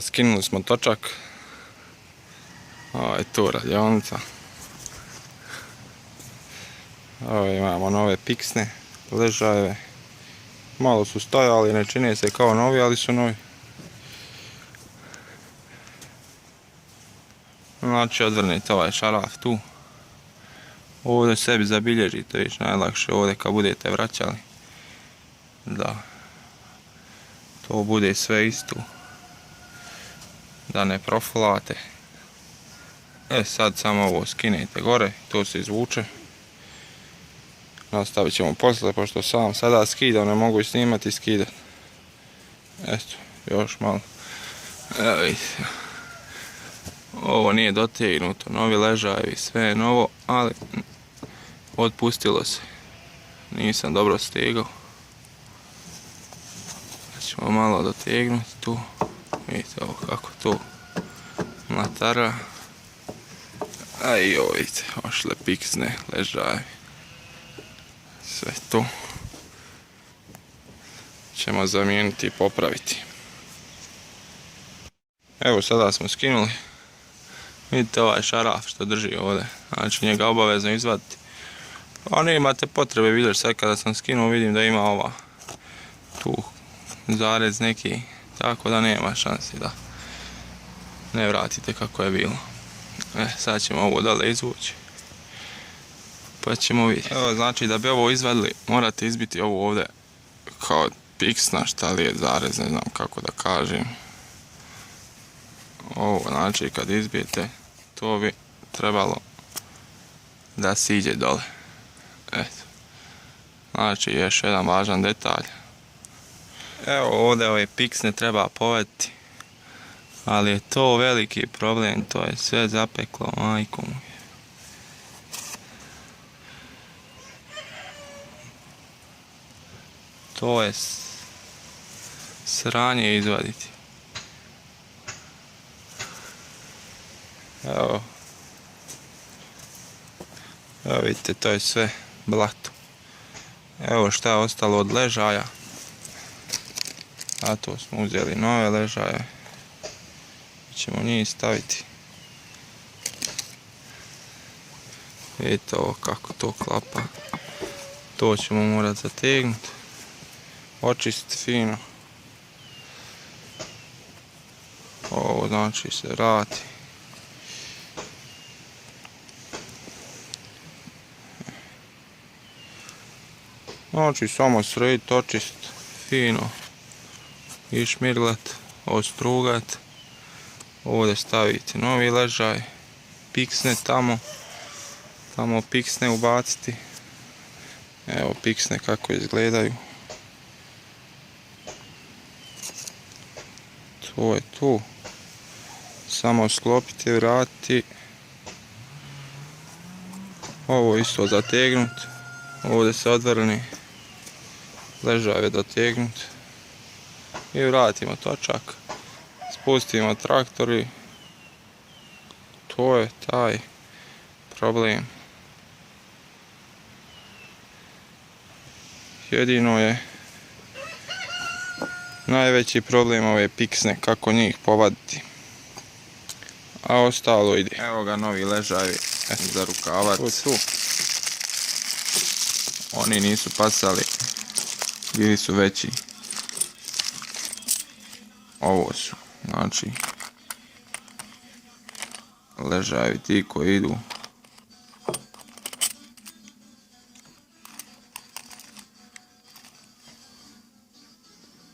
Skinuli smo točak. Ovo je tu radionica. Ovo imamo nove piksne ležajeve. Malo su stajali, ne čine se kao novi, ali su novi. Znači odvrnite ovaj šaraf tu. Ovdje sebi zabilježite, viš najlakše ovdje kad budete vraćali. Da to bude sve isto. Da ne profulate. Sad samo ovo skinete gore, to se izvuče. Nastavit ćemo poslije, pošto sam sada skidam, ne mogu snimati i skidati. Eto, još malo. Evo vidite. Ovo nije dotegnuto, novi ležajevi, sve je novo, ali otpustilo se. Nisam dobro stegao. Ćemo malo dotegnuti tu. Vidite ovo kako to mlatara. A i ovo vidite, ošle piksne ležajevi. Sve to ćemo zamijeniti i popraviti. Evo sada smo skinuli. Vidite ovaj šaraf što drži ovdje. Znači njega obavezno izvaditi. A ne imate potrebe, vidiš sad kada sam skinuo vidim da ima ova tu zarez neki. Tako da nema šansi da ne vratite kako je bilo. Sad ćemo ovo dalje izvući. Pa ćemo vidjeti. Evo znači da bi ovo izvadili morate izbiti ovo ovdje kao piksna, šta li je zarez, ne znam kako da kažem. Ovo znači kad izbijete to bi trebalo da siđe dole. Eto. Znači još jedan važan detalj. Evo ovdje ove piksne treba povaditi. Ali je to veliki problem, to je sve zapeklo, majko mu. To je sranje izvaditi. Evo vidite, to je sve blato. Evo šta je ostalo od ležaja. Zato smo uzeli nove ležaje. Ćemo njih staviti. Vidite ovo kako to klapa. To ćemo morati zategnuti. Očistiti fino. Ovo znači se vrati. Znači samo srediti, očistiti fino. Išmirglat, ostrugat. Ovdje staviti novi ležaj. Piksne tamo piksne ubaciti. Evo piksne kako izgledaju. To je tu. Samo sklopiti i vratiti. Ovo isto zategnuti. Ovdje se odvrni. Ležaj dotegnuti. I vratimo točak. Spustimo traktor i to je taj problem. Jedino je najveći problem ove piksne, kako njih povaditi. A ostalo ide. Evo ga novi ležajevi za rukavac. Tu. Oni nisu pasali, bili su veći. Ovo su, znači, ležajevi ti koji idu.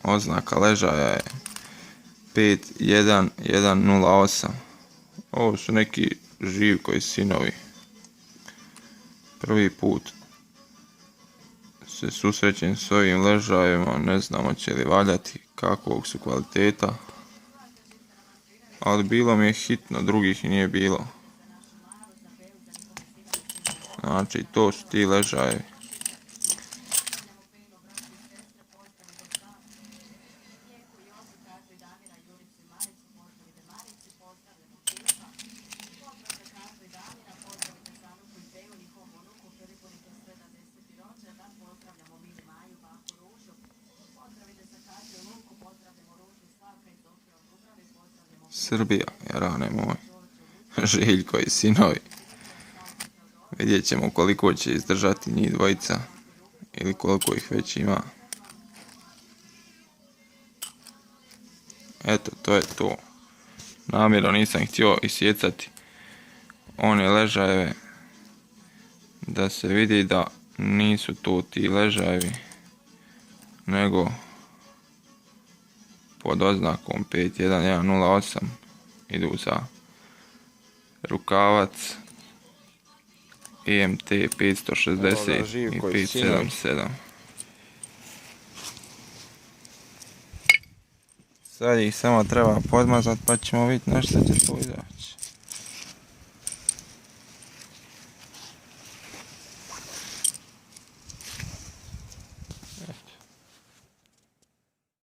Oznaka ležaja je 51108. Ovo su neki Živkovi sinovi. Prvi put se susrećem s ovim ležajima, ne znam hoće li valjati, kakvog su kvaliteta. Ali bilo mi je hitno, drugih i nije bilo. Znači to su ti ležajevi. Srbija, jarane moj. Željko i sinovi. Vidjet ćemo koliko će izdržati njih dvojica. Ili koliko ih već ima. Eto, to je to. Namjerno nisam htio isjecati one ležajeve. Da se vidi da nisu to ti ležajevi. Nego pod oznakom 51108 idu za rukavac EMT 560 i 577. Sad ih samo treba podmazat pa ćemo vidjeti na što će to izaći.